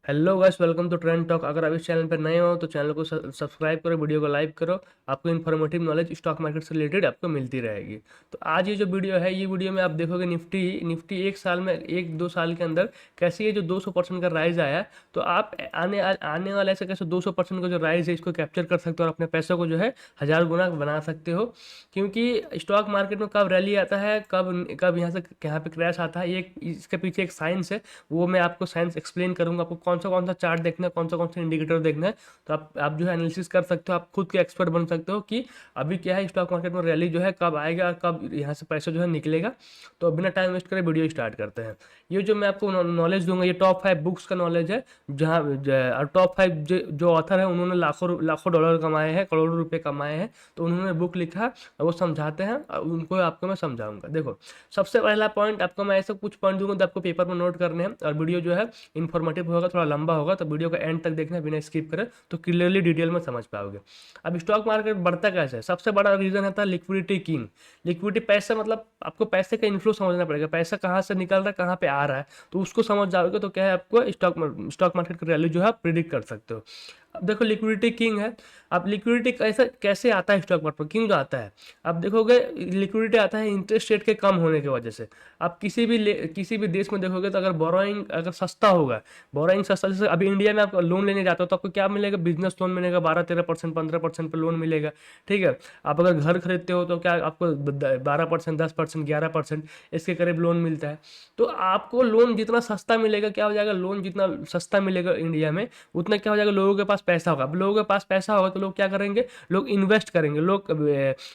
Hello guys, welcome to Trend Talk. अगर आप इस चैनल पर नए हो तो चैनल को सब्सक्राइब करो, वीडियो को लाइक करो। आपको इन्फॉर्मेटिव नॉलेज स्टॉक मार्केट से रिलेटेड आपको मिलती रहेगी। तो आज ये जो वीडियो है, ये वीडियो में आप देखोगे निफ्टी निफ्टी एक साल में, एक दो साल के अंदर कैसे ये जो 200% का राइज आया है। तो आप आने वाले ऐसे कैसे 200% का जो राइज है इसको कैप्चर कर सकते हो और अपने पैसों को जो है 1000 गुना बना सकते हो। क्योंकि स्टॉक मार्केट में कब रैली आता है, कब कब यहाँ से यहाँ पे क्रैश आता है, ये इसके पीछे एक साइंस है। वो मैं आपको साइंस एक्सप्लेन करूंगा, आपको कौन सा चार्ट देखना है, कौन सा इंडिकेटर देखना है। तो आप जो है एनालिसिस कर सकते हो, आप खुद के एक्सपर्ट बन सकते हो कि अभी क्या है स्टॉक मार्केट में रैली जो है कब आएगा और कब यहाँ से पैसा जो है निकलेगा। तो बिना टाइम वेस्ट करे वीडियो स्टार्ट करते हैं। ये जो मैं आपको नॉलेज दूंगा, ये टॉप 5 बुक्स का नॉलेज है। जहाँ और टॉप 5 जो ऑथर है उन्होंने लाखों लाखों डॉलर कमाए हैं, करोड़ों रुपए कमाए हैं। तो उन्होंने बुक लिखा और वो समझाते हैं और उनको आपको मैं समझाऊंगा। देखो, सबसे पहला पॉइंट आपको मैं ऐसे कुछ पॉइंट दूंगा तो आपको पेपर में नोट करने हैं, और वीडियो जो है इन्फॉर्मेटिव होगा, थोड़ा लंबा होगा, तो वीडियो का एंड तक देखना बिना स्किप करे, तो क्लियरली डिटेल में समझ पाओगे। अब स्टॉक मार्केट बढ़ता कैसे है, सबसे बड़ा रीजन है लिक्विडिटी किंग। लिक्विडिटी, पैसा, मतलब आपको पैसे का इन्फ्लो समझना पड़ेगा, पैसा कहाँ से निकल रहा है, कहाँ पे आ रहा है। तो उसको समझ जाओगे तो क्या है, आपको स्टॉक मार्केट की वैल्यू जो है प्रिडिक्ट कर सकते हो। अब देखो, लिक्विडिटी किंग है। अब लिक्विडिटी कैसे कैसे आता है स्टॉक मार्केट पर, किंग जो आता है, आप देखोगे लिक्विडिटी आता है इंटरेस्ट रेट के कम होने की वजह से। आप किसी भी देश में देखोगे तो अगर बोरोइंग अगर सस्ता होगा, बोरोइंग सस्ता, जैसे अभी इंडिया में आप लोन लेने जाते हो तो आपको क्या मिलेगा, बिजनेस लोन मिलेगा, 12-13%, 15% पर लोन मिलेगा। ठीक है। आप अगर घर खरीदते हो तो क्या आपको 12%, 10%, 11% इसके करीब लोन मिलता है। तो आपको लोन जितना सस्ता मिलेगा, क्या हो जाएगा, लोन जितना सस्ता मिलेगा इंडिया में, उतना क्या हो जाएगा, लोगों के पास पैसा होगा। अब लोगों के पास पैसा होगा तो लोग क्या करेंगे, लोग इन्वेस्ट करेंगे, लोग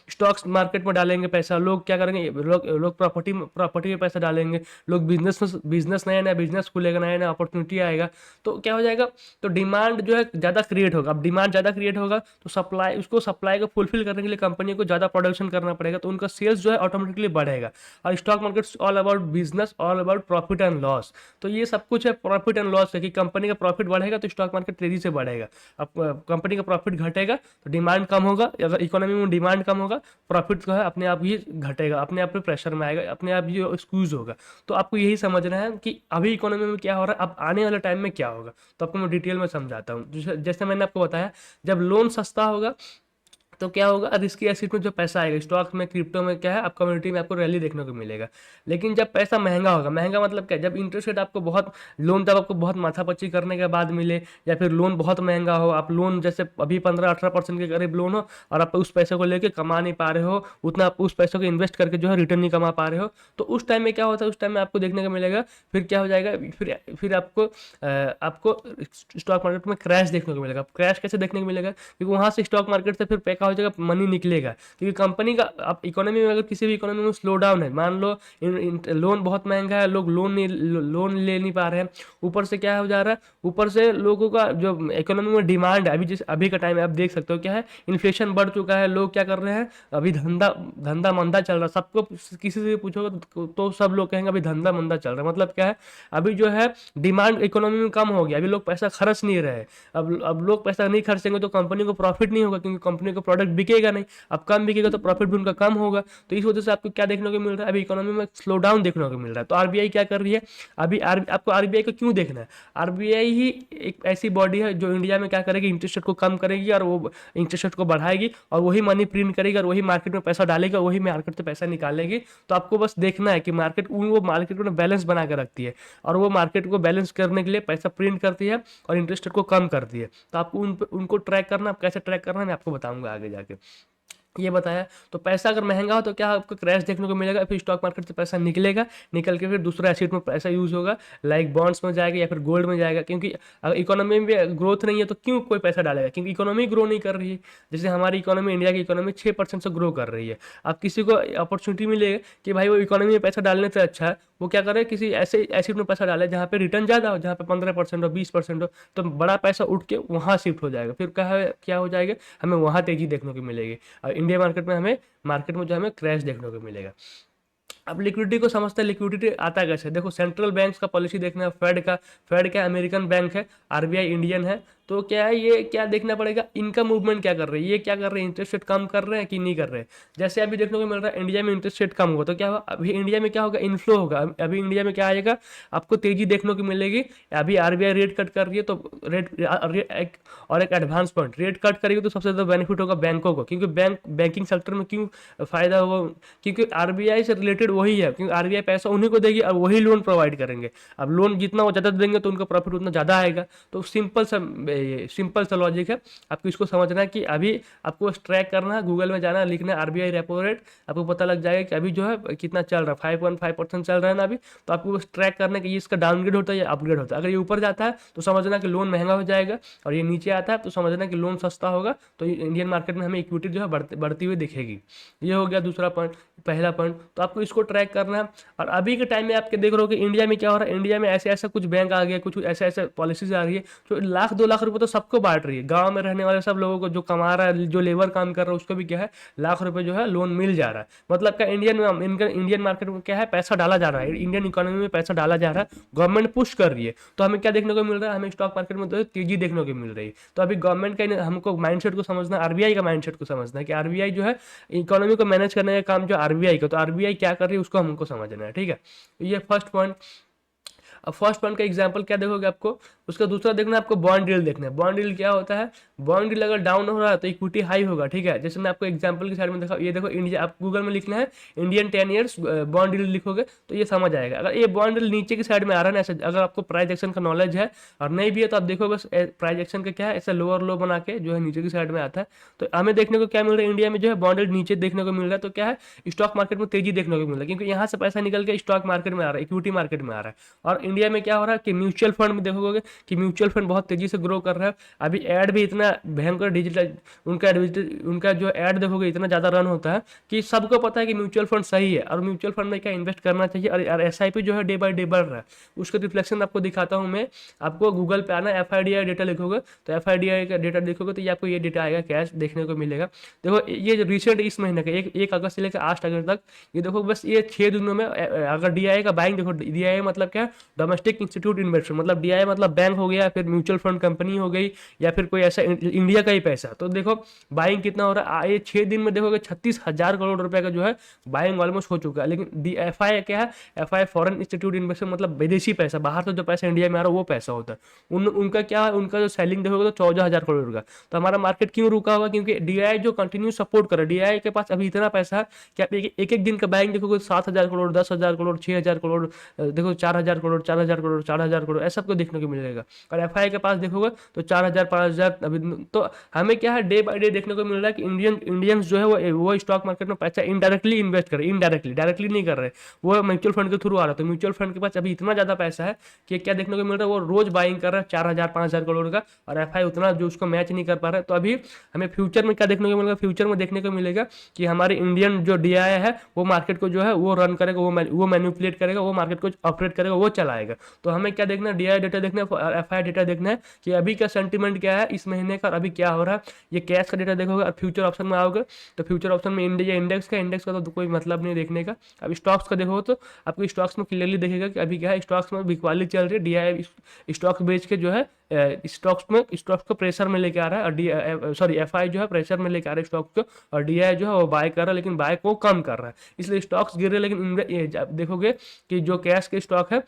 स्टॉक्स मार्केट में डालेंगे पैसा, लोग क्या करेंगे, लोग प्रॉपर्टी प्रॉपर्टी में पैसा डालेंगे, लोग बिजनेस नया नया बिजनेस खुलेगा, नया नया अपॉर्चुनिटी आएगा। तो क्या हो जाएगा, तो डिमांड जो है ज़्यादा क्रिएट होगा। अब डिमांड ज़्यादा क्रिएट होगा तो सप्लाई को फुलफिल करने के लिए कंपनी को ज़्यादा प्रोडक्शन करना पड़ेगा, तो उनका सेल्स जो है ऑटोमेटिकली बढ़ेगा। और stock market all about business, all about profit and loss. तो ये सब कुछ है प्रॉफिट एंड लॉस है, कि कंपनी का प्रॉफिट बढ़ेगा तो स्टॉक मार्केट तेजी से बढ़ेगा। अब कंपनी का प्रॉफिट घटेगा तो डिमांड कम होगा, अगर इकोनॉमी में डिमांड कम होगा, प्रॉफिट जो है अपने आप ही घटेगा, अपने आप ही प्रेशर में आएगा, अपने आप ही स्क्यूज होगा। तो आपको यही समझना है कि अभी इकोनॉमी में क्या हो रहा है, अब आने वाले टाइम में क्या होगा। तो आपको मैं डिटेल में समझाता हूँ। जैसे मैंने आपको बताया, जब लोन सस्ता होगा तो क्या होगा, रिस्की एसेट में जो पैसा आएगा, स्टॉक में, क्रिप्टो में, क्या है, आप कम्युनिटी में आपको रैली देखने को मिलेगा। लेकिन जब पैसा महंगा होगा, महंगा मतलब क्या, जब इंटरेस्ट रेट आपको बहुत, लोन जब आपको बहुत माथापच्ची करने के बाद मिले, या फिर लोन बहुत महंगा हो, आप लोन जैसे अभी 15-18% के करीब लोन हो और आप उस पैसे को लेके कमा नहीं पा रहे हो, उतना आप उस पैसे को इन्वेस्ट करके जो है रिटर्न नहीं कमा पा रहे हो, तो उस टाइम में क्या होता है, उस टाइम में आपको देखने को मिलेगा, फिर क्या हो जाएगा, फिर आपको स्टॉक मार्केट में क्रैश देखने को मिलेगा। क्रैश कैसे देखने को मिलेगा, क्योंकि वहां से स्टॉक मार्केट से फिर पैसा हो जाएगा, मनी निकलेगा। क्योंकि कंपनी का, आप इकोनॉमी में, अगर किसी भी इकोनॉमी में स्लो डाउन है, मान लो लोन बहुत महंगा है, लोग लोन ले नहीं पा रहे हैं, ऊपर से क्या हो जा रहा है, ऊपर से लोगों का जो इकोनॉमी में डिमांड है, अभी का टाइम है, आप देख सकते हो क्या है, इन्फ्लेशन बढ़ चुका है, लोग क्या कर रहे हैं, अभी धंधा धंधा मंदा चल रहा है। सबको किसी से भी पूछोगे तो सब लोग कहेंगे अभी धंधा मंदा चल रहा है। मतलब क्या है, अभी जो है डिमांड इकोनॉमी में कम हो गया, अभी लोग पैसा खर्च नहीं रहे। अब लोग पैसा नहीं खर्चेंगे तो कंपनी को प्रॉफिट नहीं होगा, क्योंकि कंपनी का प्रोडक्ट बिकेगा नहीं। अब कम बिकेगा तो प्रॉफिट भी उनका कम होगा। तो इस वजह से आपको क्या देखने को मिल रहा है, अभी इकोनॉमी में स्लो डाउन देखने को मिल रहा है। तो आरबीआई क्या कर रही है, आपको आरबीआई को क्यों देखना है, आरबीआई ही एक ऐसी बॉडी है जो इंडिया में क्या करेगी, इंटरेस्ट रेट को कम करेगी और वो इंटरेस्ट रेट को बढ़ाएगी, और वही मनी प्रिंट करेगी और वही मार्केट में पैसा डालेगा, वही मार्केट से पैसा निकालेगी। तो आपको बस देखना है कि वो मार्केट में बैलेंस बना कर रखती है, और वो मार्केट को बैलेंस करने के लिए पैसा प्रिंट करती है और इंटरेस्ट रेट को कम करती है। तो आपको उनको ट्रैक करना, कैसे ट्रैक करना है मैं आपको बताऊंगा आगे जाके। ये बताया। तो पैसा अगर महंगा हो तो क्या आपको क्रैश देखने को मिलेगा, फिर स्टॉक मार्केट से पैसा निकलेगा, निकल के फिर दूसरा एसेट में पैसा यूज होगा, लाइक बॉन्ड्स में जाएगा या फिर गोल्ड में जाएगा। क्योंकि अगर इकोनॉमी में ग्रोथ नहीं है तो क्यों कोई पैसा डालेगा, क्योंकि इकोनॉमी ग्रो नहीं कर रही है। जैसे हमारी इकोनॉमी, इंडिया की इकोनॉमी 6% से ग्रो कर रही है। अब किसी को अपॉर्चुनिटी मिले कि भाई वो इकोनॉमी में पैसा डालने से अच्छा है वो क्या करे, किसी ऐसे एसेट में पैसा डाले जहाँ पे रिटर्न ज़्यादा हो, जहाँ पे 15% हो, 20% हो, तो बड़ा पैसा उठ के वहाँ शिफ्ट हो जाएगा। फिर क्या हो जाएगा, हमें वहाँ तेजी देखने को मिलेगी। और इंडिया मार्केट में जो हमें क्रैश देखने को मिलेगा। अब लिक्विडिटी को समझते हैं, लिक्विडिटी आता कैसे, देखो सेंट्रल बैंक्स का पॉलिसी देखना है, फेड का अमेरिकन बैंक है, आरबीआई इंडियन है। तो क्या है, ये क्या देखना पड़ेगा, इनका मूवमेंट क्या कर रही है, ये क्या कर रहे हैं, इंटरेस्ट रेट कम कर रहे हैं कि नहीं कर रहे हैं। जैसे अभी देखने को मिल रहा है इंडिया में इंटरेस्ट रेट कम होगा तो क्या होगा, अभी इंडिया में क्या होगा, इन्फ्लो होगा। अभी इंडिया में क्या आएगा, आपको तेजी देखने को मिलेगी। अभी आरबीआई रेट कट कर रही है तो और एक एडवांस पॉइंट, रेट कट करेगी तो सबसे ज़्यादा बेनिफिट होगा बैंकों को, क्योंकि बैंकिंग सेक्टर में क्यों फायदा होगा, क्योंकि आरबीआई से रिलेटेड वही है, क्योंकि आरबीआई पैसा उन्हीं को देगी और वही लोन प्रोवाइड करेंगे। अब लोन जितना वो ज़्यादा देंगे तो उनका प्रॉफिट उतना ज़्यादा आएगा। तो सिंपल सा लॉजिक है, आपको इसको समझना है कि अभी आपको ट्रैक करना है, गूगल में जाना है, लिखना है आरबीआई रेपो रेट, आपको पता लग जाएगा कि अभी जो है कितना चल रहा है, 5.5% चल रहा है ना अभी। तो आपको बस ट्रैक करना है कि इसका डाउनग्रेड होता है या अपग्रेड होता है। अगर ये ऊपर जाता है तो समझना कि लोन महंगा हो जाएगा, और ये नीचे आता है तो समझना कि लोन सस्ता होगा। तो इंडियन मार्केट में हमें इक्विटी जो है बढ़ती हुई दिखेगी। ये हो गया दूसरा पॉइंट, पहला पॉइंट। तो आपको इसको ट्रैक करना है। और अभी के टाइम में आपके देख रहे हो कि इंडिया में क्या हो रहा है, इंडिया में ऐसे ऐसा कुछ बैंक आ गया, कुछ ऐसे ऐसे पॉलिसीज आ रही है जो 1 लाख 2 लाख रुपए तो सबको बांट रही है। गांव में रहने वाले सब लोगों को, जो कमा रहा है, जो लेबर काम कर रहा है, उसको भी क्या है, लाख रुपए जो है लोन मिल जा रहा है। मतलब क्या, इंडियन मार्केट में क्या है, पैसा डाला जा रहा है, इंडियन इकोनॉमी में पैसा डाला जा रहा है, गवर्नमेंट पुश कर रही है। तो हमें क्या देखने को मिल रहा है, हमें स्टॉक मार्केट में तो तेजी देखने को मिल रही है। तो अभी गवर्नमेंट का हमको माइंडसेट को समझना, आरबीआई का माइंडसेट को समझना है कि आरबीआई जो है इकोनॉमी को मैनेज करने का काम जो आरबीआई का, तो आरबीआई क्या कर रही है उसको हमको समझना है। ठीक है, ये फर्स्ट पॉइंट। अब फर्स्ट पॉइंट का एग्जांपल क्या देखोगे आपको, उसका दूसरा देखना है आपको, बॉन्ड डील देखना है। बॉन्ड डील क्या होता है, बॉन्ड डील अगर डाउन हो रहा है तो इक्विटी हाई होगा। ठीक है, जैसे मैं आपको एग्जांपल की साइड में देखा, ये देखो इंडिया, आप गूगल में लिखना है इंडियन 10 ईयर्स बॉन्ड डील लिखोगे तो ये समझ आएगा। अगर ये बॉन्ड डील नीचे की साइड में आ रहा है ना ऐसे, अगर आपको प्राइस एक्शन का नॉलेज है और नहीं भी है तो आप देखो बस प्राइस एक्शन का क्या है, ऐसा लोअर लो बना के जो है नीचे की साइड में आता है। तो हमें देखने को क्या मिल रहा है, इंडिया में जो है बॉन्ड डील नीचे देखने को मिल रहा है। तो क्या है, स्टॉक मार्केट में तेजी देखने को मिल रहा है, क्योंकि यहाँ से पैसा निकल के स्टॉक मार्केट में आ रहा है, इक्विटी मार्केट में आ रहा है। और इंडिया में क्या हो रहा है कि म्यूचुअल फंड में देखोगे कि म्यूचुअल फंड बहुत तेजी से ग्रो कर रहा है। अभी ऐड भी इतना भयंकर डिजिटल, उनका जो ऐड देखोगे इतना ज़्यादा रन होता है कि सबको पता है कि म्यूचुअल फंड सही है, और म्यूचुअल फंड में क्या इन्वेस्ट करना चाहिए। और एसआईपी जो है डे बाय डे बढ़ रहा है, उसका रिफ्लेक्शन आपको दिखाता हूँ मैं। आपको गूगल पे आना, एफआईडीआई डेटा लिखोगे तो एफआईडीआई का डेटा देखोगे तो ये आपको ये डेटा आएगा, कैश देखने को मिलेगा। देखो ये जो रिसेंट इस महीने का 1 अगस्त से लेकर 8 अगस्त तक, ये देखो बस ये 6 दिनों में अगर डीआईआई का बाइंग देखो, डीआईआई मतलब क्या है, डोमेस्टिक इंस्टीट्यूट इन्वेस्टर, मतलब डीआईआई मतलब बैंक हो गया, फिर म्यूचुअल फंड कंपनी हो गई, या फिर कोई ऐसा इंडिया का ही पैसा। तो देखो बाइंग कितना हो रहा है, ये 6 दिन में देखोगे 36,000 करोड़ रुपए का जो है बाइंग ऑलमोस्ट हो चुका है। लेकिन एफआई क्या है, एफआई फॉरेन इंस्टीट्यूट इन्वेस्टर, मतलब विदेशी पैसा, बाहर से जो पैसा इंडिया में आ रहा है वो पैसा होता है। उनका क्या है, उनका जो सेलिंग देखोगे तो 14,000 करोड़ का। तो हमारा मार्केट क्यों रुका हुआ, क्योंकि डीआई जो कंटिन्यू सपोर्ट कर रहा है, डीआई के पास अभी इतना पैसा है कि आप एक एक दिन का बाइंग देखोगे 7,000 करोड़, 10,000 करोड़, 6,000 करोड़, देखो 4,000 करोड़, 4,000 करोड़, 4,000 करोड़, ऐसा आपको देखने को मिलेगा। और एफआई के पास देखोगे तो 4,000, 5,000 अभी। तो हमें क्या है, डे बाय डे देखने को मिल रहा है कि इंडियंस जो है वो स्टॉक मार्केट में पैसा इनडायरेक्टली इन्वेस्ट कर रहे हैं, इनडायरेक्टली, डायरेक्टली नहीं कर रहे, वो म्यूचुअल फंड के थ्रू आ रहा है। तो म्यूचुअल फंड के पास अभी इतना ज्यादा पैसा है कि क्या देखने को मिल रहा है, वो रोज बाइंग कर रहा है 4,000, 5,000 करोड़ का, और एफआई उतना जो उसको मैच नहीं कर पा रहा है। तो अभी हमें फ्यूचर में क्या देखने को मिलेगा, फ्यूचर में देखने को मिलेगा कि हमारे इंडियन जो डीआई है वो मार्केट को जो है वो रन करेगा, वो मैनिपुलेट करेगा, वो मार्केट को ऑपरेट करेगा, वो चलाएगा। तो हमें क्या देखना है, डीआई डेटा देखना है, एफआई डेटा देखना है कि अभी का सेंटीमेंट क्या है इस महीने का, अभी क्या हो रहा है। ये कैश का डेटा देखोगे और फ्यूचर ऑप्शन में आओगे तो फ्यूचर ऑप्शन में इंडिया इंडेक्स का तो कोई मतलब नहीं देखने का। अब स्टॉक्स का देखो तो आपको स्टॉक्स में क्लियरली देखेगा कि अभी क्या है, स्टॉक्स में बिकवाली चल रही है। डीआई स्टॉक्स बेच के जो है स्टॉक्स को प्रेशर में लेके आ रहा है, और एफआई जो है प्रेशर में लेके आ रहा है स्टॉक्स को, और डीआई जो है वो बाय कर रहा है, लेकिन बाय को कम कर रहा है, इसलिए स्टॉक्स गिर रहे हैं। लेकिन देखोगे कि जो कैश के स्टॉक है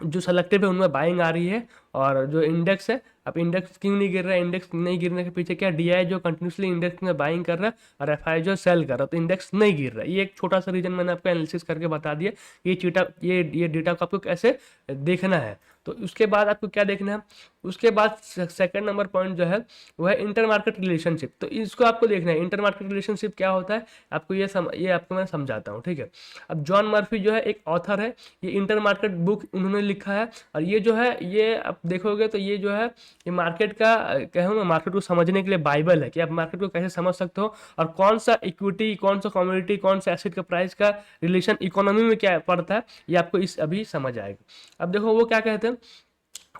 जो सेलेक्टिव है उनमें बाइंग आ रही है, और जो इंडेक्स है, अब इंडेक्स क्यों नहीं गिर रहा है, इंडेक्स नहीं गिरने के पीछे क्या, डीआई जो कंटिन्यूसली इंडेक्स में बाइंग कर रहा है और एफआई जो सेल कर रहा है, तो इंडेक्स नहीं गिर रहा है। ये एक छोटा सा रीजन मैंने आपको एनालिसिस करके बता दिया। ये डेटा को आपको कैसे देखना है। तो उसके बाद आपको क्या देखना है, उसके बाद सेकंड नंबर पॉइंट जो है वो है इंटर मार्केट रिलेशनशिप। तो इसको आपको देखना है, इंटर मार्केट रिलेशनशिप क्या होता है, आपको ये आपको मैं समझाता हूँ। ठीक है, अब जॉन मर्फी जो है एक ऑथर है, ये इंटर मार्केट बुक उन्होंने लिखा है, और ये जो है ये आप देखोगे तो ये जो है ये मार्केट का कहूँ ना, मार्केट को समझने के लिए बाइबल है कि आप मार्केट को कैसे समझ सकते हो, और कौन सा इक्विटी, कौन सा कमोडिटी, कौन सा एसेट का प्राइस का रिलेशन इकोनॉमी में क्या पड़ता है, ये आपको इस अभी समझ आएगा। अब देखो वो क्या कहते हैं,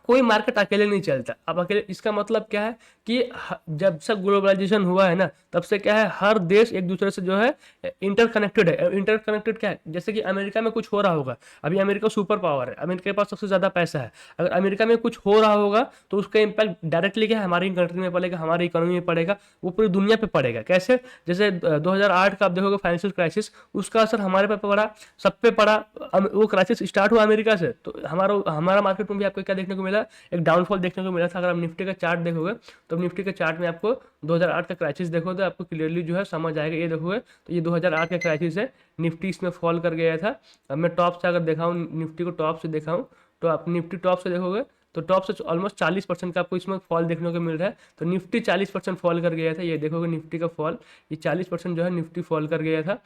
कोई मार्केट अकेले नहीं चलता। अब अकेले इसका मतलब क्या है कि जब से ग्लोबलाइजेशन हुआ है ना, तब से क्या है, हर देश एक दूसरे से जो है इंटरकनेक्टेड है। इंटरकनेक्टेड क्या है, जैसे कि अमेरिका में कुछ हो रहा होगा, अभी अमेरिका सुपर पावर है, अमेरिका के पास सबसे ज़्यादा पैसा है, अगर अमेरिका में कुछ हो रहा होगा तो उसका इम्पैक्ट डायरेक्टली क्या है, हमारी कंट्री में पड़ेगा, हमारी इकोनॉमी में पड़ेगा, वो पूरी दुनिया पे पड़ेगा। कैसे, जैसे 2008 का आप देखोगे फाइनेंशियल क्राइसिस, उसका असर हमारे पे पड़ा, सब पे पड़ा। वो क्राइसिस स्टार्ट हुआ अमेरिका से, तो हमारा मार्केट में भी आपको क्या देखने को मिला, एक डाउनफॉल देखने को मिला था। अगर आप निफ्टी का चार्ट देखोगे तो निफ्टी के चार्ट में आपको 2008 का क्राइसिस देखो तो आपको क्लियरली जो है समझ आएगा। ये देखोगे तो ये 2008 का क्राइसिस है, निफ्टी इसमें फॉल कर गया था। अब मैं टॉप से अगर दिखाऊँ, निफ्टी को टॉप से दिखाऊँ, तो आप निफ्टी टॉप से देखोगे तो टॉप से ऑलमोस्ट 40% का आपको इसमें फॉल देखने को मिल रहा है। तो निफ्टी 40% फॉल कर गया था, ये देखोगे निफ्टी का फॉल, ये 40% जो है निफ्टी फॉल कर गया था।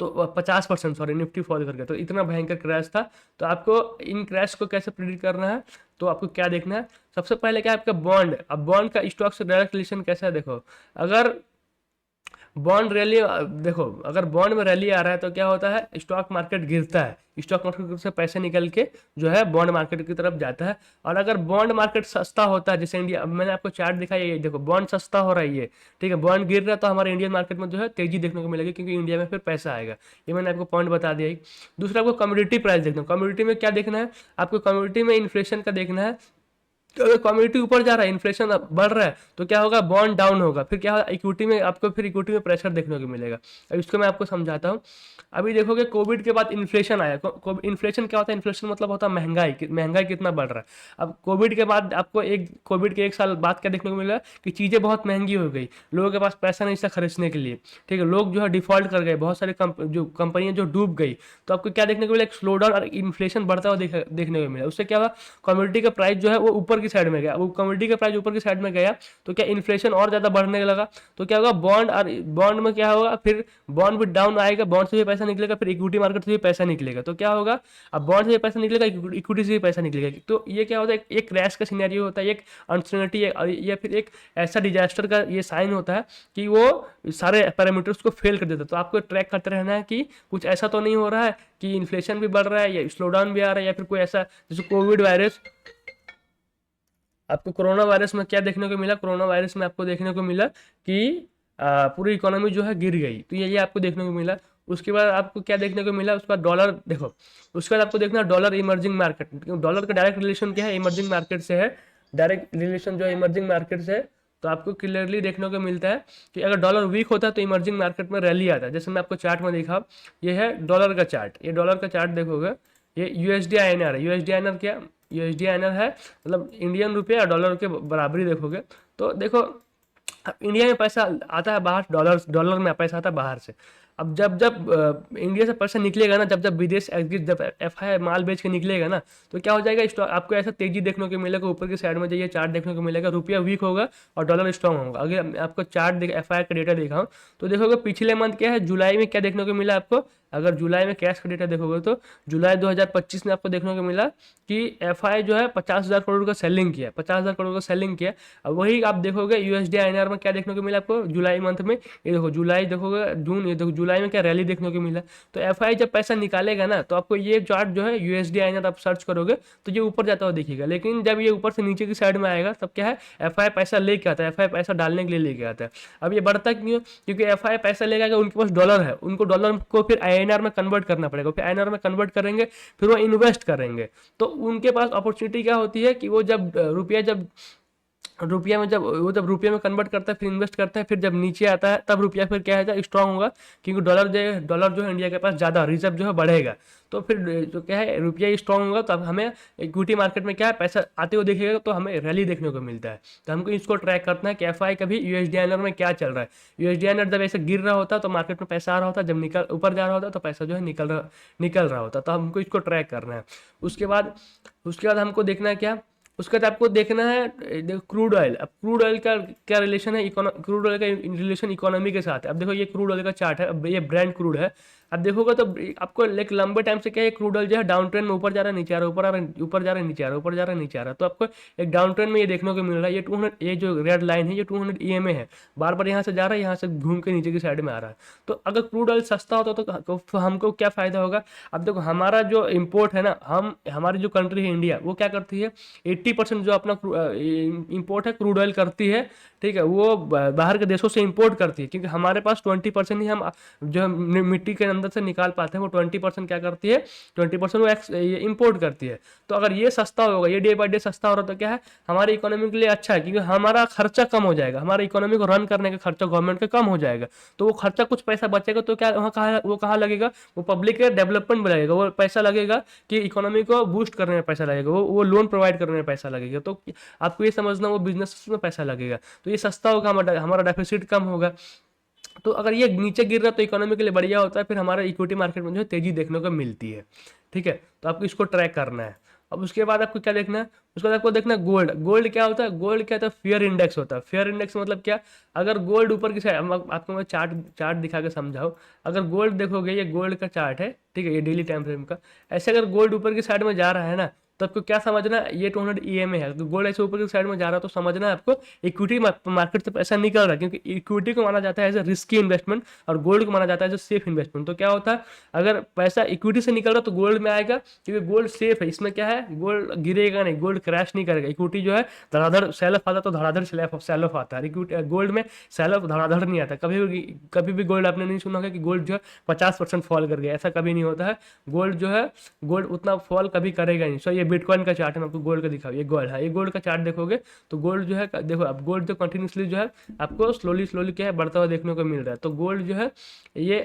तो 50%, सॉरी, निफ्टी फॉल कर गया। तो इतना भयंकर क्रैश था। तो आपको इन क्रैश को कैसे प्रिडिक्ट करना है, तो आपको क्या देखना है, सबसे पहले क्या है आपका बॉन्ड। अब बॉन्ड का स्टॉक से डायरेक्ट रिलेशन कैसा है, देखो, अगर बॉन्ड रैली, देखो अगर बॉन्ड में रैली आ रहा है तो क्या होता है, स्टॉक मार्केट गिरता है, स्टॉक मार्केट से पैसे निकल के जो है बॉन्ड मार्केट की तरफ जाता है। और अगर बॉन्ड मार्केट सस्ता होता है, जैसे इंडिया, अब मैंने आपको चार्ट दिखाया, ये देखो बॉन्ड सस्ता हो रहा है, ये ठीक है, बॉन्ड गिर रहा है, तो हमारे इंडियन मार्केट में जो है तेजी देखने को मिलेगी, क्योंकि इंडिया में फिर पैसा आएगा। ये मैंने आपको पॉइंट बता दिया ही। दूसरा आपको कम्योडिटी प्राइस देखना है। कम्योडिटी में क्या देखना है आपको, कम्योडिटी में इन्फ्लेशन का देखना है। तो अगर कम्युनिटी ऊपर जा रहा है, इन्फ्लेशन बढ़ रहा है, तो क्या होगा, बॉन्ड डाउन होगा, फिर क्या होगा, इक्विटी में आपको फिर इक्विटी में प्रेशर देखने को मिलेगा। अब इसको मैं आपको समझाता हूँ। अभी देखोगे कोविड के बाद इन्फ्लेशन आया। इन्फ्लेशन क्या होता है, इन्फ्लेशन मतलब होता है महंगाई, महंगाई कितना बढ़ रहा है। अब कोविड के बाद आपको कोविड के 1 साल बाद क्या देखने को मिला कि चीज़ें बहुत महंगी हो गई, लोगों के पास पैसा नहीं था खरीदने के लिए, ठीक है, लोग जो है डिफॉल्ट कर गए, बहुत सारी जो कंपनियां जो डूब गई। तो आपको क्या देखने को मिला, एक स्लो डाउन और इन्फ्लेशन बढ़ता हुआ देखने को मिला। उससे क्या हुआ, कम्युनिटी का प्राइस जो है वो ऊपर की साइड में गया। वो कम्युनिटी का प्राइस ऊपर की साइड में गया तो क्या इन्फ्लेशन और ज़्यादा बढ़ने लगा। तो क्या होगा, बॉन्ड, और बॉन्ड में क्या होगा, फिर बॉन्ड भी डाउन आएगा, बॉन्ड से भी पैसा निकलेगा, फिर इक्विटी मार्केट से भी पैसा निकलेगा। तो क्या होगा, अब बॉन्ड से भी पैसा निकलेगा, इक्विटी से भी पैसा निकलेगा। तो ये क्या होता है, एक क्रैश का सिनेरियो होता है, एक अनसर्टेनिटी, या फिर एक ऐसा डिजास्टर का ये साइन होता है कि वो सारे पैरामीटर्स को फेल कर देता है। तो आपको ट्रैक करते रहना है कि कुछ ऐसा तो नहीं हो रहा है कि इन्फ्लेशन भी बढ़ रहा है, या स्लो डाउन भी आ रहा है, या फिर कोई ऐसा, जैसे कोविड वायरस। आपको कोरोना वायरस में क्या देखने को मिला, कोरोना वायरस में आपको देखने को मिला कि पूरी इकोनॉमी जो है गिर गई। तो ये आपको देखने को मिला। उसके बाद आपको क्या देखने को मिला, उसके बाद डॉलर देखो, उसके बाद आपको देखना डॉलर इमर्जिंग मार्केट। डॉलर का डायरेक्ट रिलेशन क्या है, इमर्जिंग मार्केट से है, डायरेक्ट रिलेशन जो है इमर्जिंग मार्केट से है। तो आपको क्लियरली देखने को मिलता है कि अगर डॉलर वीक होता है तो इमर्जिंग मार्केट में रैली आता है। जैसे मैं आपको चार्ट में दिखा, ये है डॉलर का चार्ट, ये डॉलर का चार्ट देखोगे, ये यूएसडी आईएनआर है। यूएसडी आईएनआर क्या, यूएसडी आईएनआर है मतलब इंडियन रुपये और डॉलर के बराबरी देखोगे। तो देखो इंडिया में पैसा आता है बाहर, डॉलर में पैसा आता है बाहर से। अब जब जब इंडिया से पैसा निकलेगा ना, जब जब विदेश एग्जिट, जब एफआई माल बेच के निकलेगा ना, तो क्या हो जाएगा, स्टॉक आपको ऐसा तेजी देखने को मिलेगा। ऊपर की साइड में जाइए, चार्ट देखने को मिलेगा, रुपया वीक होगा और डॉलर स्ट्रॉन्ग होगा। अगर आपको चार्ट एफआई का डेटा दिखाऊं तो देखोगे पिछले मंथ क्या है, जुलाई में क्या देखने को मिला आपको। अगर जुलाई में कैश का डेटा देखोगे तो जुलाई 2025 में आपको देखने को मिला कि एफआई जो है 50,000 करोड़ का सेलिंग किया, 50,000 करोड़ का सेलिंग किया। अब वही आप देखोगे यूएसडी आईएनआर में क्या देखने को मिला आपको जुलाई मंथ में, ये देखो जुलाई देखोगे, जून, ये देखो जुलाई में क्या रैली देखने को मिला। तो एफआई जब पैसा निकालेगा ना, तो आपको ये चार्ट जो है यूएसडी आईएनआर आप सर्च करोगे तो ये ऊपर जाता हुआ दिखेगा। लेकिन जब ये ऊपर से नीचे की साइड में आएगा तब क्या है, एफआई पैसा लेके आता है, एफआई पैसा डालने के लिए लेके आता है। अब ये बढ़ता क्यों, क्योंकि एफआई पैसा लेके आएगा, उनके पास डॉलर है, उनको डॉलर को फिर आईएनआर में कन्वर्ट करना पड़ेगा, फिर आईएनआर में कन्वर्ट करेंगे, फिर वो इन्वेस्ट करेंगे। तो उनके पास अपॉर्चुनिटी क्या होती है कि वो जब रुपया में जब वो जब रुपये में कन्वर्ट करता है, फिर इन्वेस्ट करता है, फिर जब नीचे आता है तब रुपया फिर क्या है, स्ट्रांग होगा, क्योंकि डॉलर जो है इंडिया के पास ज़्यादा रिजर्व जो है बढ़ेगा। तो फिर जो क्या है, रुपया स्ट्रांग होगा, तब हमें इक्विटी मार्केट में क्या है, पैसा आते हुए दिखेगा, तो हमें रैली देखने को मिलता है। तो हमको इसको ट्रैक करना है कि एफआई का भी यूएसडी आईएनआर में क्या चल रहा है। यूएसडी आईएनआर जब ऐसे गिर रहा होता है तो मार्केट में पैसा आ रहा होता है, जब ऊपर जा रहा होता है तो पैसा जो है निकल रहा होता है। तो हमको इसको ट्रैक करना है। उसके बाद हमको देखना है क्या, उसके बाद आपको देखना है क्रूड ऑयल। अब क्रूड ऑयल का क्या रिलेशन है, क्रूड ऑयल का रिलेशन इकोनॉमी के साथ है। अब देखो ये क्रूड ऑयल का चार्ट है, अब ये ब्रांड क्रूड है। अब देखोगे तो आपको एक लंबे टाइम से क्या है, क्रूड ऑयल जो है डाउन ट्रेंड में ऊपर जा रहा है, नीचे आ रहा है, ऊपर आ रहा है, ऊपर जा रहा है, नीचे आ रहा है, ऊपर जा रहा है, नीचे आ रहा है। तो आपको एक डाउन ट्रेंड में ये देखने को मिल रहा है। ये 200, ये जो रेड लाइन है, ये 200 EMA है, बार बार यहाँ से जा रहा है, यहाँ से घूम के नीचे की साइड में आ रहा है। तो अगर क्रूड ऑयल सस्ता होता तो हमको क्या फायदा होगा। अब देखो हमारा जो इम्पोर्ट है ना, हमारी जो कंट्री है इंडिया, वो क्या करती है, 80% जो अपना इम्पोर्ट है क्रूड ऑयल करती है, ठीक है, वो बाहर के देशों से इंपोर्ट करती है, क्योंकि हमारे पास 20% ही हम जो हम मिट्टी के अंदर से निकाल पाते हैं, वो 20% क्या करती है, 20% वो इम्पोर्ट करती है। तो अगर ये सस्ता होगा, ये डे बाई डे सस्ता हो रहा, तो क्या है, हमारी इकोनॉमी के लिए अच्छा है, क्योंकि हमारा खर्चा कम हो जाएगा, हमारी इकोनॉमी को रन करने का खर्चा गवर्नमेंट का कम हो जाएगा। तो वो खर्चा कुछ पैसा बचेगा, तो क्या वो कहाँ लगेगा, वो पब्लिक के डेवलपमेंट में लगेगा, वो पैसा लगेगा कि इकोनॉमी को बूस्ट करने में पैसा लगेगा, वो लोन प्रोवाइड करने में पैसा लगेगा। तो आपको ये समझना, वो बिजनेस में पैसा लगेगा, तो ये सस्ता होगा, हमारा डेफिसिट कम होगा। तो अगर ये नीचे गिर रहा है तो इकोनॉमी के लिए बढ़िया होता है, फिर हमारा इक्विटी मार्केट में जो है तेजी देखने को मिलती है, ठीक है। तो आपको इसको ट्रैक करना है। अब उसके बाद आपको क्या देखना है, उसके बाद आपको देखना है गोल्ड। गोल्ड क्या होता है, गोल्ड क्या होता है, फेयर इंडेक्स होता है। फेयर इंडेक्स मतलब क्या, अगर गोल्ड ऊपर की साइड, आपको मैं चार्ट दिखा के समझाऊं, अगर गोल्ड देखोगे, ये गोल्ड का चार्ट है, ठीक है, ये डेली टाइम फ्रेम का। ऐसे अगर गोल्ड ऊपर की साइड में जा रहा है ना, तो आपको क्या समझना है, ये 200 EMA है, तो गोल्ड ऐसे ऊपर की साइड में जा रहा है, तो समझना है आपको इक्विटी मार्केट से पैसा निकल रहा है, क्योंकि इक्विटी को माना जाता है एज ए रिस्की इन्वेस्टमेंट और गोल्ड को माना जाता है एज ए सेफ इन्वेस्टमेंट। तो क्या होता है, अगर पैसा इक्विटी से निकल रहा है तो गोल्ड में आएगा, क्योंकि गोल्ड सेफ है, इसमें क्या है, गोल्ड गिरेगा नहीं, गोल्ड क्रैश नहीं करेगा। इक्विटी जो है धड़ाधड़ सेल ऑफ आता है, तो धड़ाधड़ सेल ऑफ आता है, इक्विटी गोल्ड में सेल ऑफ धड़ाधड़ नहीं आता। कभी भी गोल्ड आपने नहीं सुना होगा कि गोल्ड जो है 50% फॉल कर गया, ऐसा कभी नहीं होता है। गोल्ड जो है, गोल्ड उतना फॉल कभी करेगा नहीं। सो ये बिटकॉइन का चार्ट है, मैं आपको गोल्ड का दिखाऊँ, ये गोल्ड है, ये गोल्ड का चार्ट देखोगे तो गोल्ड जो है, देखो अब गोल्ड जो कंटिन्यूसली जो है आपको स्लोली क्या है, बढ़ता हुआ देखने को मिल रहा है। तो गोल्ड जो है ये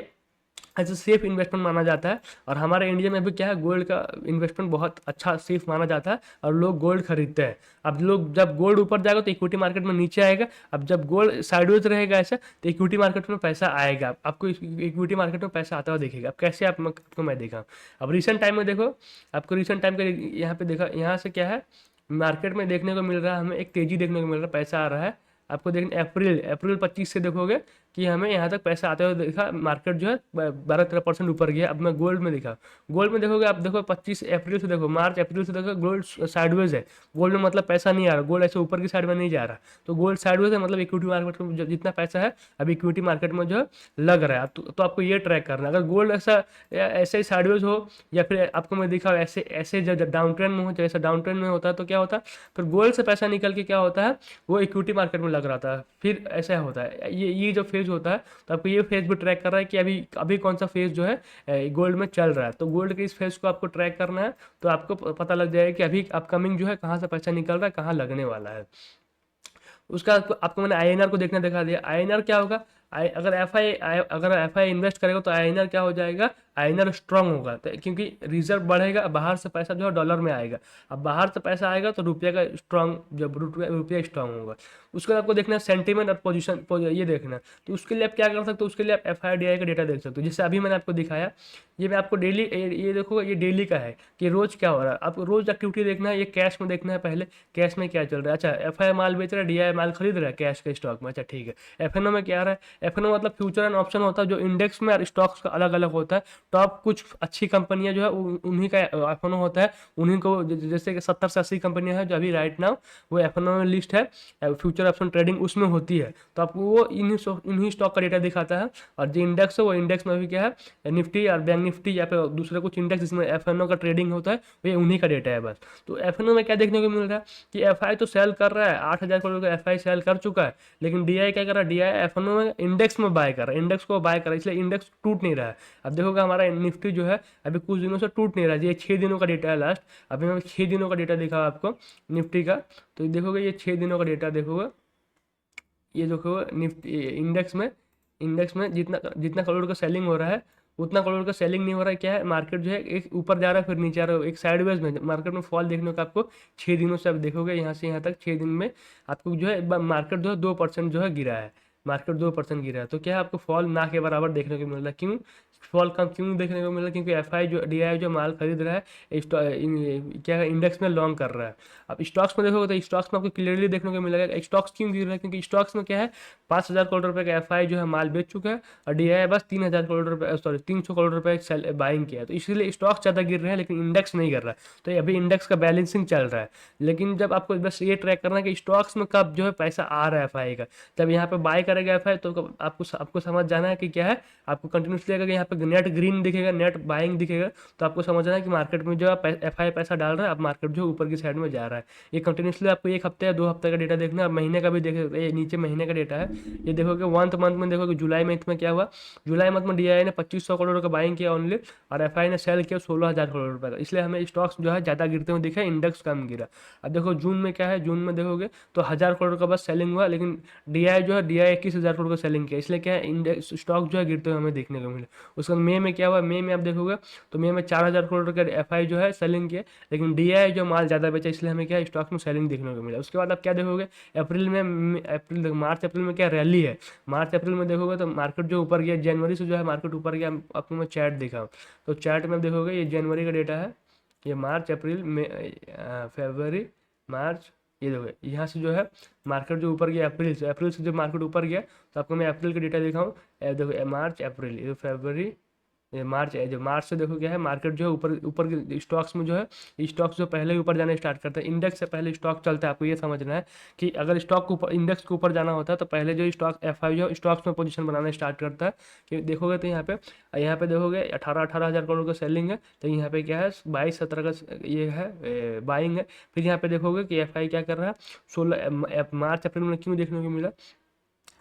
एज ए सेफ इन्वेस्टमेंट माना जाता है, और हमारे इंडिया में भी क्या है, गोल्ड का इन्वेस्टमेंट बहुत अच्छा सेफ माना जाता है, और लोग गोल्ड खरीदते हैं। अब लोग जब गोल्ड ऊपर जाएगा तो इक्विटी मार्केट में नीचे आएगा, अब जब गोल्ड साइडवेज रहेगा ऐसा, तो इक्विटी मार्केट में पैसा आएगा, आपको इक्विटी मार्केट में पैसा आता हुआ दिखेगा। अब कैसे आपको मैं देखा, अब रिसेंट टाइम में देखो, आपको रिसेंट टाइम का यहाँ पे देखा, यहाँ से क्या है, मार्केट में देखने को मिल रहा है, हमें एक तेजी देखने को मिल रहा है, पैसा आ रहा है। आपको देखना अप्रैल 25 से देखोगे कि हमें यहाँ तक पैसा आते हुए देखा, मार्केट जो है 12-13% ऊपर गया। अब मैं गोल्ड में दिखा, गोल्ड में देखोगे आप, देखो 25 अप्रैल से देखो, मार्च अप्रैल से देखो, गोल्ड साइडवेज है। गोल्ड में मतलब पैसा नहीं आ रहा, गोल्ड ऐसे ऊपर की साइड में नहीं जा रहा, तो गोल्ड साइडवेज है, मतलब इक्विटी मार्केट में जितना पैसा है अभी इक्विटी मार्केट में जो है लग रहा है। तो आपको ये ट्रैक करना है, अगर गोल्ड ऐसे ही साइडवेज हो, या फिर आपको मैं दिखा ऐसे ऐसे जब डाउन ट्रेंड में हो, जैसे डाउन ट्रेंड में होता है, तो क्या होता है, फिर गोल्ड से पैसा निकल के क्या होता है, वो इक्विटी मार्केट में लग रहा था, फिर ऐसा होता है। ये जो फेज होता है, तो आपको ये फेज भी ट्रैक कर रहा है कि अभी अभी कौन सा फेज जो है गोल्ड में चल रहा है। तो गोल्ड के इस फेज को आपको ट्रैक करना है, तो आपको पता लग जाएगा कि अभी अपकमिंग जो है कहाँ से पैसा निकल रहा है, कहाँ लगने वाला है। उसका आपको मैंने INR को देखना दिखा दिया। INR क्या होगा, अगर FI इन्वेस्ट करेगा तो INR क्या हो जाएगा, INR स्ट्रांग होगा, तो क्योंकि रिजर्व बढ़ेगा, बाहर से पैसा जो है डॉलर में आएगा, अब बाहर से पैसा आएगा तो रुपये का स्ट्रांग, जब रुपया स्ट्रांग होगा। उसके बाद आपको देखना है सेंटीमेंट और पोजीशन, ये देखना है। तो उसके लिए आप क्या कर सकते हो, उसके लिए आप FIDI का डेटा देख सकते हो, जैसे अभी मैंने आपको दिखाया, ये मैं आपको डेली, ये देखो, ये डेली का है कि रोज क्या हो रहा है। आपको रोज एक्टिविटी देखना है, ये कैश में देखना है, पहले कैश में क्या चल रहा है। अच्छा, FI माल बेच रहा है, DI माल खरीद रहा है कैश के स्टॉक में, अच्छा ठीक है। FNO में क्या आ रहा है, FNO मतलब फ्यूचर एंड ऑप्शन होता है, जो इंडेक्स में और स्टॉक्स का अलग अलग होता है। टॉप कुछ अच्छी कंपनियां जो है उन्हीं का FNO होता है, उन्हीं को, जैसे कि 70 से 80 कंपनियां हैं जो अभी राइट नाउ वो FNO में लिस्ट है, फ्यूचर ऑप्शन ट्रेडिंग उसमें होती है। तो आपको वो इन्हीं स्टॉक का डेटा दिखाता है, और जो इंडेक्स है वो इंडेक्स में भी क्या है, निफ्टी और बैंक निफ्टी या फिर दूसरे कुछ इंडेक्स जिसमें FNO का ट्रेडिंग होता है, वो उन्हीं का डेटा है बस। तो FNO में क्या देखने को मिल रहा है कि FI तो सेल कर रहा है, 8,000 करोड़ का FI सेल कर चुका है, लेकिन DI क्या कर रहा है, DI FNO में इंडेक्स में बाय कर रहा है, इंडेक्स को बाय कर रहा है, इसलिए इंडेक्स टूट नहीं रहा है। अब देखोगे हमारा निफ्टी जो है अभी कुछ दिनों से टूट नहीं रहा है, ये 6 दिनों का डेटा है लास्ट, अभी मैं 6 दिनों का डेटा दिखा आपको निफ्टी का, तो देखोगे ये 6 दिनों का डेटा देखोगे, ये देखो निफ्टी इंडेक्स में जितना जितना करोड़ का सेलिंग हो रहा है, उतना करोड़ का सेलिंग नहीं हो रहा है। क्या है, मार्केट जो है एक ऊपर जा रहा है फिर नीचे आ रहा है, एक साइडवेज में मार्केट में फॉल देखने को आपको 6 दिनों से, आप देखोगे यहाँ से यहाँ तक 6 दिन में आपको जो है मार्केट जो है 2% जो है गिरा है, मार्केट 2% गिरा है। तो क्या है, आपको फॉल ना के बराबर देखने को मिल रहा है। क्यों फॉल कम क्यों देखने को मिल रहा है, क्योंकि FI जो DI जो माल खरीद रहा है, क्या है, इंडेक्स में लॉन्ग कर रहा है। अब स्टॉक्स में देखोगे तो स्टॉक्स में आपको क्लियरली देखने को मिलेगा स्टॉक्स क्यों गिर रहा है, क्योंकि स्टॉक्स में क्या है, 5,000 करोड़ रुपए का FI जो है माल बेच चुका है, और DI बस 3,000 करोड़ रुपए, सॉरी 300 करोड़ रुपए बाइंग किया है, तो इसलिए स्टॉक्स ज़्यादा गिर रहे हैं, लेकिन इंडेक्स नहीं गिर रहा है। तो अभी इंडेक्स का बैलेंसिंग चल रहा है। लेकिन जब आपको बस ये ट्रैक करना है कि स्टॉक्स में कब जो है पैसा आ रहा है FI का, जब यहाँ पे बाय करेगा करेगा एफआई, तो आपको समझ जाना है कि क्या है, आपको कंटिन्यूसली अगर यहाँ पे नेट ग्रीन दिखेगा, नेट बाइंग दिखेगा, तो आपको समझना है कि मार्केट में जो है एफआई पैसा डाल रहा है, अब मार्केट जो ऊपर की साइड में जा रहा है। ये कंटिन्यूसली आपको 1 हफ्ते या 2 हफ्ते का डेटा देखना है, महीने का भी देखे, ये नीचे महीने का डेटा है, ये देखोगे 1 मंथ में देखोगे जुलाई मंथ में क्या हुआ, जुलाई मंथ में डीआई ने 2500 करोड़ का बाइंग किया ओनली, और एफआई ने सेल किया 16,000 करोड़ रुपये का, इसलिए हमें स्टॉक्स जो है ज़्यादा गिरते हुए दिखे, इंडेक्स कम गिरा। अब देखो जून में क्या है, जून में देखोगे तो 1000 करोड़ का बस सेलिंग हुआ, लेकिन डीआई जो है डीआई 21,000 करोड़ का सेलिंग किया, इसलिए क्या है इंडेक्स स्टॉक जो है गिरते हुए हमें देखने को मिले। उसके बाद मई में क्या हुआ, मई में आप देखोगे तो मई में 4000 करोड़ का एफआई जो है सेलिंग किया, लेकिन डीआई जो माल ज़्यादा बेचा, इसलिए हमें क्या स्टॉक में सेलिंग देखने को मिला। उसके बाद आप क्या देखोगे, मार्च अप्रैल में क्या रैली है, मार्च अप्रैल में देखोगे तो मार्केट जो ऊपर गया, जनवरी से जो है मार्केट ऊपर गया, आपको मैं चार्ट दिखाऊँ तो चार्ट में देखोगे ये जनवरी का डेटा है, ये मार्च अप्रैल में फरवरी मार्च, ये देखो यहाँ से जो है मार्केट जो ऊपर गया अप्रैल से जो मार्केट ऊपर गया, तो आपको मैं अप्रैल का डेटा दिखाऊँ, देखो मार्च अप्रैल, ये फरवरी, ये मार्च है, जो मार्च से देखो क्या है मार्केट जो है ऊपर ऊपर के स्टॉक्स में जो है, स्टॉक्स जो पहले ही ऊपर जाना स्टार्ट करते हैं, इंडेक्स से पहले स्टॉक चलता है। आपको ये समझना है कि अगर स्टॉक को ऊपर, इंडेक्स के ऊपर जाना होता है तो पहले जो स्टॉक एफआई जो स्टॉक्स में पोजीशन बनाना स्टार्ट करता है। कि देखोगे तो यहाँ पे देखोगे 18,000 करोड़ का सेलिंग है, तो यहाँ पे क्या है 22-17 का ये है बाइंग है। फिर यहाँ पे देखोगे कि एफआई क्या कर रहा है, 16 मार्च अप्रैल में क्यों देखने को मिला,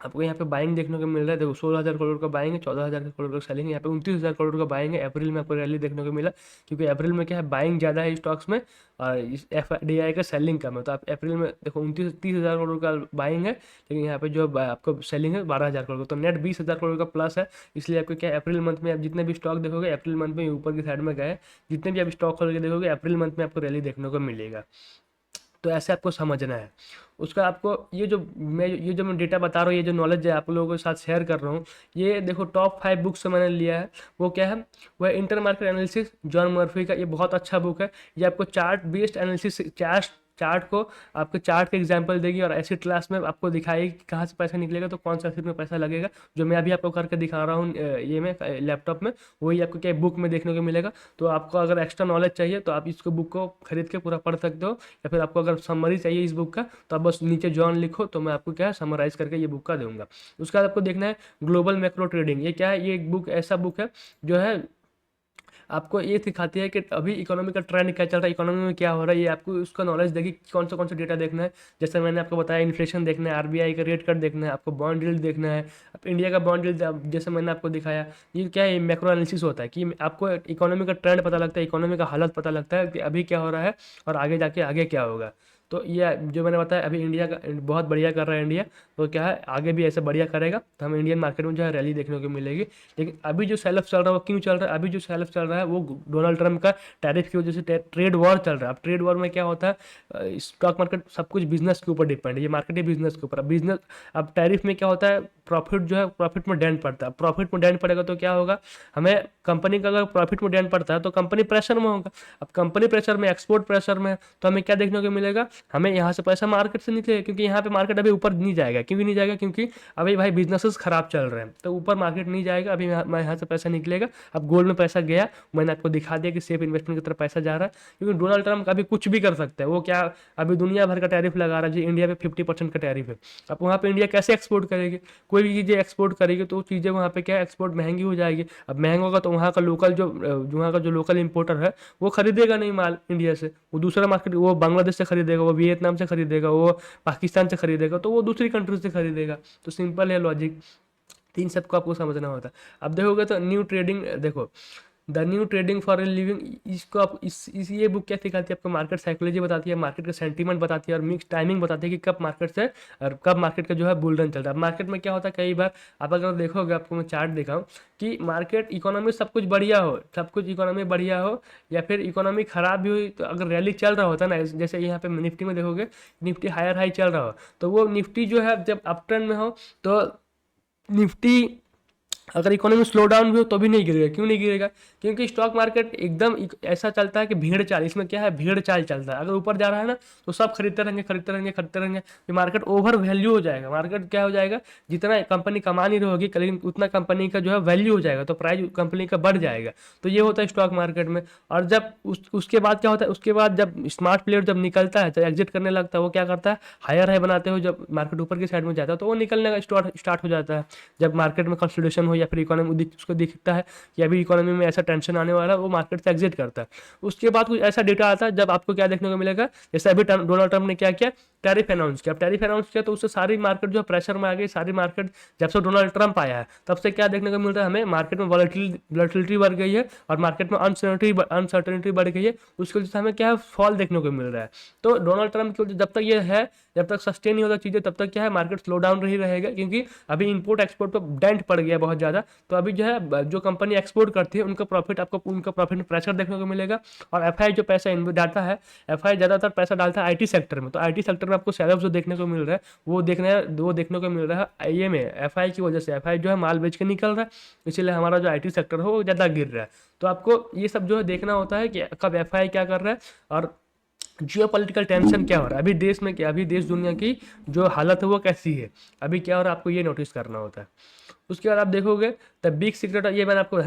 आपको यहाँ पे बाइंग देखने को मिल रहा है, देखो 16,000 करोड़ का बाइंग है, 14,000 करोड़ का सेलिंग है, यहाँ पे 29,000 करोड़ का बाइंग है। अप्रैल में आपको रैली देखने को मिला, क्योंकि अप्रैल में क्या है बाइंग ज़्यादा है स्टॉक्स में, और इस एफ डी आई का सेलिंग कम है, तो आप अप्रैल में देखो 29-30,000 करोड़ का बाइंग है, लेकिन यहाँ पे जो आपको सेलिंग है 12,000 करोड़ का, तो नेट 20,000 करोड़ का प्लस है। इसलिए आपको क्या अप्रैल मंथ में आप जितने भी स्टॉक देखोगे अप्रैल मंथ में ऊपर की साइड में गए, जितने भी आप स्टॉक खोल के देखोगे अप्रैल मंथ में आपको रैली देखने को मिलेगा। तो ऐसे आपको समझना है। उसका आपको ये जो मैं डेटा बता रहा हूँ, ये जो नॉलेज है आप लोगों के साथ शेयर कर रहा हूँ, ये देखो टॉप 5 बुक से मैंने लिया है। वो क्या है, वो है inter market analysis John Murphy का, ये बहुत अच्छा बुक है। ये आपको चार्ट बेस्ड एनालिसिस, चार्ट को आपके चार्ट के एग्जांपल देगी, और एसिड क्लास में आपको दिखाएगी कि कहाँ से पैसा निकलेगा, तो कौन सा एसिड में पैसा लगेगा। जो मैं अभी आपको करके दिखा रहा हूँ ये में लैपटॉप में, वही आपको क्या बुक में देखने को मिलेगा। तो आपको अगर एक्स्ट्रा नॉलेज चाहिए तो आप इसको बुक को खरीद के पूरा पढ़ सकते हो, या फिर आपको अगर समरी चाहिए इस बुक का तो आप बस नीचे जॉन लिखो, तो मैं आपको क्या है समराइज करके ये बुक का दूंगा। उसके बाद आपको देखना है ग्लोबल मैक्रो ट्रेडिंग। ये क्या है, ये एक बुक ऐसा बुक है जो है आपको ये सिखाती है कि अभी इकोनॉमी का ट्रेंड क्या चल रहा है, इकोनॉमी में क्या हो रहा है, ये आपको उसका नॉलेज देगी। कौन सा डेटा देखना है, जैसे मैंने आपको बताया इन्फ्लेशन देखना है, आरबीआई का रेट कट देखना है, आपको बॉन्ड यील्ड देखना है, अब इंडिया का बॉन्ड यील्ड जैसे मैंने आपको दिखाया। ये क्या है, मैक्रो एनालिसिस होता है कि आपको इकोनॉमी का ट्रेंड पता लगता है, इकोनॉमी का हालत पता लगता है कि अभी क्या हो रहा है और आगे जाके आगे क्या होगा। तो ये जो मैंने बताया अभी इंडिया का बहुत बढ़िया कर रहा है इंडिया, तो क्या है आगे भी ऐसे बढ़िया करेगा, तो हमें इंडियन मार्केट में जो है रैली देखने को मिलेगी। लेकिन अभी जो सेल ऑफ चल रहा है वो क्यों चल रहा है, अभी जो सेल ऑफ चल रहा है वो डोनाल्ड ट्रंप का टैरिफ की वजह से ट्रेड वॉर चल रहा है। अब ट्रेड वॉर में क्या होता है, स्टॉक मार्केट सब कुछ बिजनेस के ऊपर डिपेंड है, ये मार्केट ही बिजनेस के ऊपर। बिजनेस अब टैरिफ में क्या होता है, प्रॉफिट जो है प्रॉफिट में डेंट पड़ता है, प्रॉफिट में डेंट पड़ेगा तो क्या होगा, हमें कंपनी का अगर प्रॉफिट में डेंट पड़ता है तो कंपनी प्रेशर में होगा। अब कंपनी प्रेशर में, एक्सपोर्ट प्रेशर में, तो हमें क्या देखने को मिलेगा, हमें यहाँ से पैसा मार्केट से निकलेगा, क्योंकि यहाँ पे मार्केट अभी ऊपर नहीं जाएगा। क्यों नहीं जाएगा, क्योंकि अभी भाई बिजनेसेस खराब चल रहे हैं, तो ऊपर मार्केट नहीं जाएगा, अभी यहाँ से पैसा निकलेगा। अब गोल्ड में पैसा गया, मैंने आपको दिखा दिया कि सेफ इन्वेस्टमेंट की तरफ पैसा जा रहा है, क्योंकि डोनाल्ड ट्रंप अभी कुछ भी कर सकता है। वो क्या अभी दुनिया भर का टैरिफ लगा रहा है, जी इंडिया पे 50% का टैरिफ है। अब वहाँ पे इंडिया कैसे एक्सपोर्ट करेगी, कोई भी चीज़ें एक्सपोर्ट करेगी तो चीज़ें वहाँ पे क्या एक्सपोर्ट महंगी हो जाएगी। अब महंगा होगा तो वहाँ का लोकल वहाँ का जो लोकल इंपोर्टर है वो खरीदेगा नहीं माल इंडिया से, वो दूसरा मार्केट, वो बांग्लादेश से खरीदेगा, वो वियतनाम से खरीदेगा, वो पाकिस्तान से खरीदेगा, तो वो दूसरी कंट्री से खरीदेगा। तो सिंपल है लॉजिक, तीन सबको आपको समझना होता है। अब देखोगे तो न्यू ट्रेडिंग, देखो the new trading for a living, इसको आप इस ये बुक क्या सिखाती है आपको, मार्केट साइकोलॉजी बताती है, मार्केट का सेंटीमेंट बताती है, और मिक्स टाइमिंग बताती है कि कब मार्केट से और कब मार्केट का जो है बुल रन चल रहा है। मार्केट में क्या होता है, कई बार आप अगर देखोगे, आपको मैं चार्ट दिखाऊं कि मार्केट इकोनॉमी सब कुछ बढ़िया हो, सब कुछ इकोनॉमी बढ़िया हो, या फिर इकोनॉमी खराब भी हुई, तो अगर रैली चल रहा होता है ना, जैसे यहाँ पे निफ्टी में देखोगे निफ्टी हायर हाई चल रहा हो, तो वो निफ्टी जो है जब अप ट्रेंड में हो तो निफ्टी अगर इकोनॉमी स्लो डाउन भी हो तो भी नहीं गिरेगा। क्यों नहीं गिरेगा? क्योंकि स्टॉक मार्केट एकदम ऐसा चलता है कि भीड़ चाल, इसमें क्या है, भीड़ चाल चलता है। अगर ऊपर जा रहा है ना तो सब खरीदते रहेंगे खरीदते रहेंगे खरीदते रहेंगे, ये मार्केट ओवर वैल्यू हो जाएगा। मार्केट क्या हो जाएगा, जितना कंपनी कमा नहीं रही होगी लेकिन उतना कंपनी का जो है वैल्यू हो जाएगा, तो प्राइस कंपनी का बढ़ जाएगा। तो ये होता है स्टॉक मार्केट में। और जब उसके बाद क्या होता है, उसके बाद जब स्मार्ट प्लेयर जब निकलता है, जब एग्जिट करने लगता है, वो क्या करता है, हायर हाई बनाते हुए जब मार्केट ऊपर की साइड में जाता है तो वो निकलने का स्टार्ट हो जाता है। जब मार्केट में कंसोलिडेशन हो या फिर इकोनॉमी उसको दिखता है कि अभी इकोनॉमी में ऐसा टेंशन आने वाला है, वो मार्केट से एग्जिट करता है। उसके बाद कुछ ऐसा डेटा आता है जब आपको क्या देखने को मिलेगा, जैसे अभी डोनाल्ड ट्रंप ने क्या किया, टैरिफ अनाउंस किया। अब टैरिफ अनाउंस किया तो उससे सारी मार्केट जो है प्रेशर में आ गई। सारी मार्केट जब से डोनाल्ड ट्रंप आया है तब से क्या देखने को मिल रहा है हमें, मार्केट में वॉलेटिलिटी बढ़ गई है और मार्केट में अनसर्टेनिटी बढ़ गई है। उसकी वजह से हमें क्या है, फॉल देखने को मिल रहा है। तो डोनाल्ड ट्रंप की वजह जब तक ये है, जब तक सस्टेन नहीं होता चीज़ें, तब तक क्या है, मार्केट स्लो डाउन रही रहेगा। क्योंकि अभी इंपोर्ट एक्सपोर्ट पर डेंट पड़ गया बहुत ज़्यादा। तो अभी जो है, जो कंपनी एक्सपोर्ट करती है उनका प्रॉफिट, आपको उनका प्रॉफिट में प्रेशर देखने को मिलेगा। और एफआई जो पैसा डालता है, एफआई ज़्यादातर पैसा डालता है आईटी सेक्टर में। तो आईटी सेक्टर में आपको सेलऑफ जो देखने को मिल रहा है वो देखने को मिल रहा है आईए में, एफआई की वजह से। एफआई जो है माल बेच के निकल रहा है, इसीलिए हमारा जो आईटी सेक्टर हो वो ज़्यादा गिर रहा है। तो आपको ये सब जो है देखना होता है कि कब एफआई क्या कर रहा है और जियो पॉलिटिकल टेंशन क्या हो रहा है अभी देश में, क्या अभी देश दुनिया की जो हालत है वो कैसी है, अभी क्या हो रहा है, आपको ये नोटिस करना होता है। उसके बाद आप देखोगे द बिग सीक्रेट, ये मैंने आपको,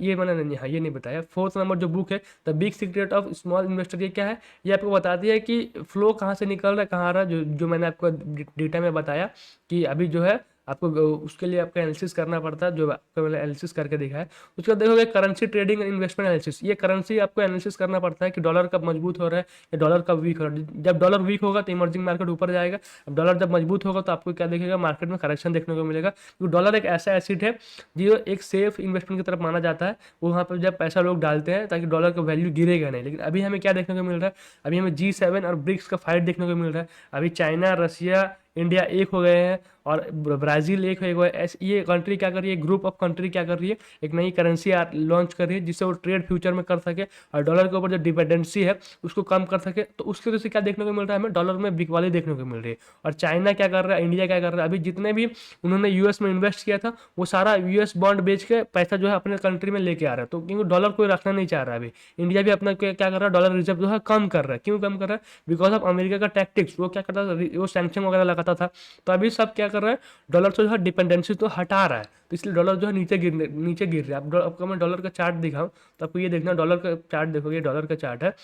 ये मैंने नहीं, हाँ ये नहीं बताया। फोर्थ नंबर जो बुक है the big secret of small investor, ये क्या है, ये आपको बताती है कि फ्लो कहाँ से निकल रहा है, कहाँ आ रहा है। जो मैंने आपको डेटा में बताया कि अभी जो है आपको उसके लिए आपका एनालिसिस करना पड़ता है, जो आपको मैंने एनालिसिस करके दिखा है। उसके बाद देखोगे currency trading and investment analysis, ये करेंसी आपको एनालिसिस करना पड़ता है कि डॉलर कब मजबूत हो रहा है या डॉलर कब वीक हो रहा है। जब डॉलर वीक होगा तो इमर्जिंग मार्केट ऊपर जाएगा, अब डॉलर जब मजबूत होगा तो आपको क्या देखेगा, मार्केट में करेक्शन देखने को मिलेगा। क्योंकि डॉलर एक ऐसा एसिड है जो एक सेफ इन्वेस्टमेंट की तरफ माना जाता है। वो वहाँ पर जब पैसा लोग डालते हैं ताकि डॉलर का वैल्यू गिरेगा नहीं। लेकिन अभी हमें क्या देखने को मिल रहा है, अभी हमें G7 और ब्रिक्स का फाइट देखने को मिल रहा है। अभी चाइना, रसिया, इंडिया एक हो गए हैं और ब्राज़ील एक हो गए। ये कंट्री क्या कर रही है, ग्रुप ऑफ कंट्री क्या कर रही है, एक नई करेंसी लॉन्च कर रही है जिससे वो ट्रेड फ्यूचर में कर सके और डॉलर के ऊपर जो डिपेंडेंसी है उसको कम कर सके। तो उसकी वजह से क्या देखने को मिल रहा है, हमें डॉलर में बिकवाली देखने को मिल रही है। और चाइना क्या कर रहा है, इंडिया क्या कर रहा है, अभी जितने भी उन्होंने यूएस में इन्वेस्ट किया था वो सारा यूएस बॉन्ड बेच के पैसा जो है अपने कंट्री में लेके आ रहा है। तो क्योंकि डॉलर कोई रखना नहीं चाह रहा है, अभी इंडिया भी अपना क्या कर रहा है, डॉलर रिजर्व जो है कम कर रहा है। क्यों कम कर रहा है, बिकॉज ऑफ अमेरिका का टैक्टिक्स। वो क्या करता था, वो सैंक्शन वगैरह लगाता था। तो अभी सब क्या कर रहा है, डॉलर से जो है डिपेंडेंसी तो हटा रहा है। तो इसलिए डॉलर जो है नीचे गिर रहा है। अब आपको मैं डॉलर का चार्ट दिखाऊं तो आपको ये देखना, डॉलर का चार्ट देखोगे, डॉलर का चार्ट है।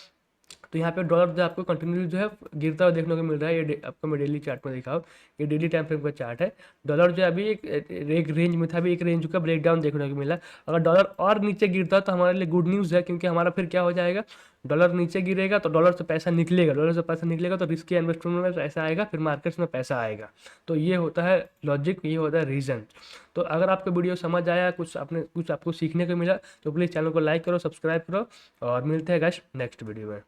तो यहाँ पे डॉलर जो आपको कंटिन्यू जो है गिरता हुआ देखने को मिल रहा है। ये आपको मैं डेली चार्ट में दिखाऊँ, ये डेली टाइम फ्रेम का चार्ट है। डॉलर जो है अभी एक रेंज में था, अभी एक रेंज का ब्रेकडाउन देखने को मिला। अगर डॉलर और नीचे गिरता तो हमारे लिए गुड न्यूज़ है, क्योंकि हमारा फिर क्या हो जाएगा, डॉलर नीचे गिरेगा तो डॉलर से पैसा निकलेगा, डॉलर से पैसा निकलेगा तो रिस्की इन्वेस्टमेंट में पैसा आएगा, फिर मार्केट्स में पैसा आएगा। तो ये होता है लॉजिक, ये होता है रीज़न। तो अगर आपको वीडियो समझ आया, कुछ आपको सीखने को मिला तो प्लीज़ चैनल को लाइक करो, सब्सक्राइब करो और मिलते हैं गाइस नेक्स्ट वीडियो में।